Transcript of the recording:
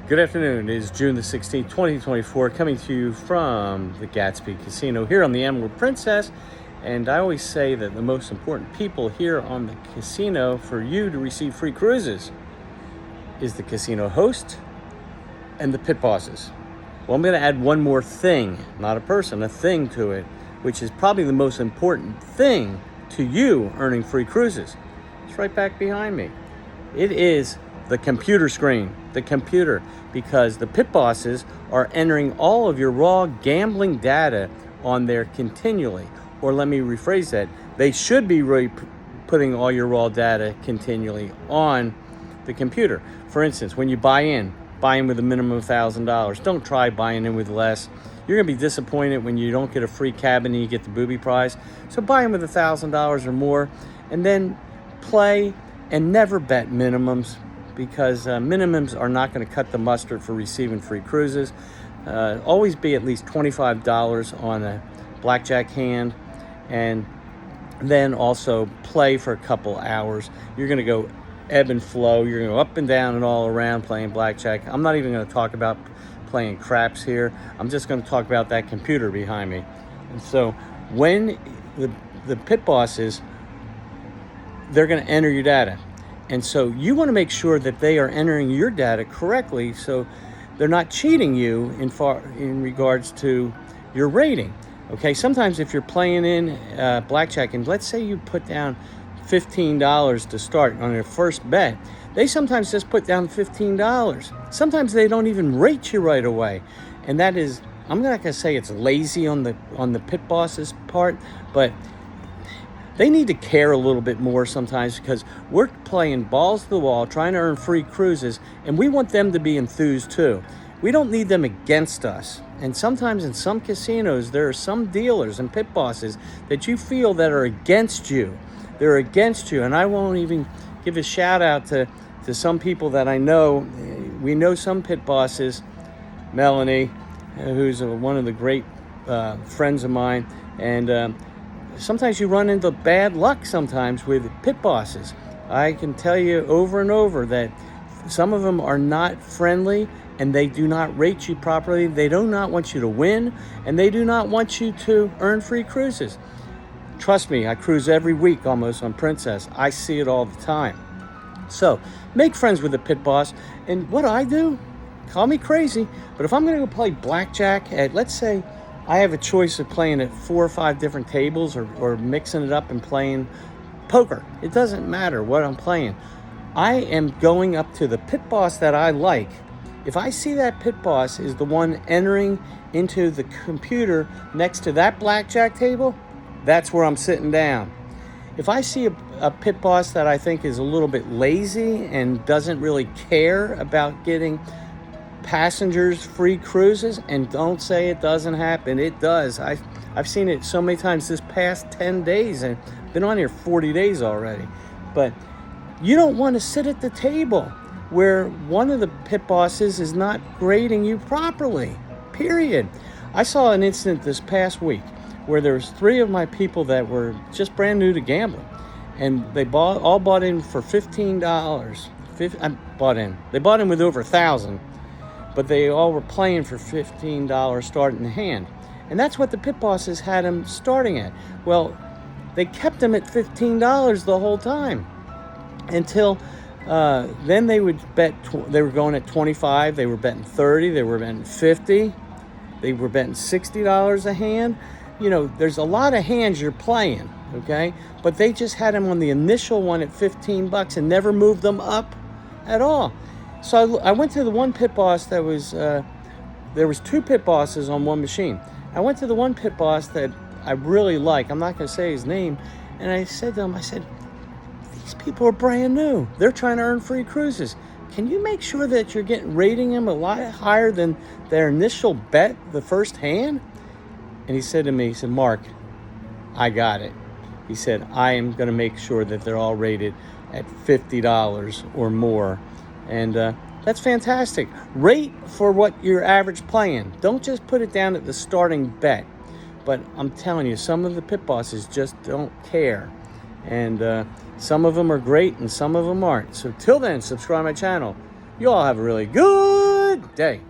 Good afternoon. It is June the 16th, 2024, coming to you from the Gatsby Casino here on the Emerald Princess. And I always say that the most important people here on the casino for you to receive free cruises is the casino host and the pit bosses. Well, I'm going to add one more thing, not a person, a thing to it, which is probably the most important thing to you earning free cruises. It's right back behind me. It is the computer screen, the computer, because the pit bosses are entering all of your raw gambling data on there continually. Or let me rephrase that, they should be putting all your raw data continually on the computer. For instance, when you buy in with a minimum of $1,000. Don't try buying in with less. You're gonna be disappointed when you don't get a free cabin and you get the booby prize. So buy in with $1,000 or more, and then play and never bet minimums, because minimums are not going to cut the mustard for receiving free cruises. Always be at least $25 on a blackjack hand, and then also play for a couple hours. You're going to go ebb and flow. You're going to go up and down and all around playing blackjack. I'm not even going to talk about playing craps here. I'm just going to talk about that computer behind me. And so when the pit bosses, they're going to enter your data. And so you want to make sure that they are entering your data correctly, so they're not cheating you in regards to your rating. Okay, sometimes if you're playing in blackjack, and let's say you put down $15 to start on your first bet, they sometimes just put down $15. Sometimes they don't even rate you right away. And that is, I'm not going to say it's lazy on the pit boss's part, but they need to care a little bit more sometimes, because we're playing balls to the wall, trying to earn free cruises, and we want them to be enthused too. We don't need them against us. And sometimes in some casinos, there are some dealers and pit bosses that you feel that are against you. They're against you. And I won't even give a shout out to some people that I know. We know some pit bosses, Melanie, who's one of the great friends of mine, and sometimes you run into bad luck sometimes with pit bosses. I can tell you over and over that some of them are not friendly, and they do not rate you properly. They do not want you to win, and they do not want you to earn free cruises. Trust me, I cruise every week almost on Princess. I see it all the time. So make friends with the pit boss. And what I do, call me crazy, but if I'm going to go play blackjack at, let's say, I have a choice of playing at 4 or 5 different tables, or mixing it up and playing poker. It doesn't matter what I'm playing. I am going up to the pit boss that I like. If I see that pit boss is the one entering into the computer next to that blackjack table, that's where I'm sitting down. If I see a pit boss that I think is a little bit lazy and doesn't really care about getting passengers free cruises, and don't say it doesn't happen, it does. I've seen it so many times this past 10 days, and been on here 40 days already. But you don't want to sit at the table where one of the pit bosses is not grading you properly, period. I saw an incident this past week where there was 3 of my people that were just brand new to gambling, and they all bought in for $15. They bought in with over $1,000. But they all were playing for $15 starting the hand. And that's what the pit bosses had them starting at. Well, they kept them at $15 the whole time until then they would bet. They were going at 25, they were betting 30, they were betting 50, they were betting $60 a hand. You know, there's a lot of hands you're playing, okay? But they just had them on the initial one at $15 and never moved them up at all. So I went to the one pit boss that was, there was 2 pit bosses on one machine. I went to the one pit boss that I really like. I'm not going to say his name. And I said to him, these people are brand new. They're trying to earn free cruises. Can you make sure that you're rating them a lot higher than their initial bet the first hand? And he said to me, he said, Mark, I got it. He said, I am going to make sure that they're all rated at $50 or more. And that's fantastic. Rate for what your average playing. Don't just put it down at the starting bet. But I'm telling you, some of the pit bosses just don't care. And some of them are great and some of them aren't. So till then, subscribe to my channel. You all have a really good good day.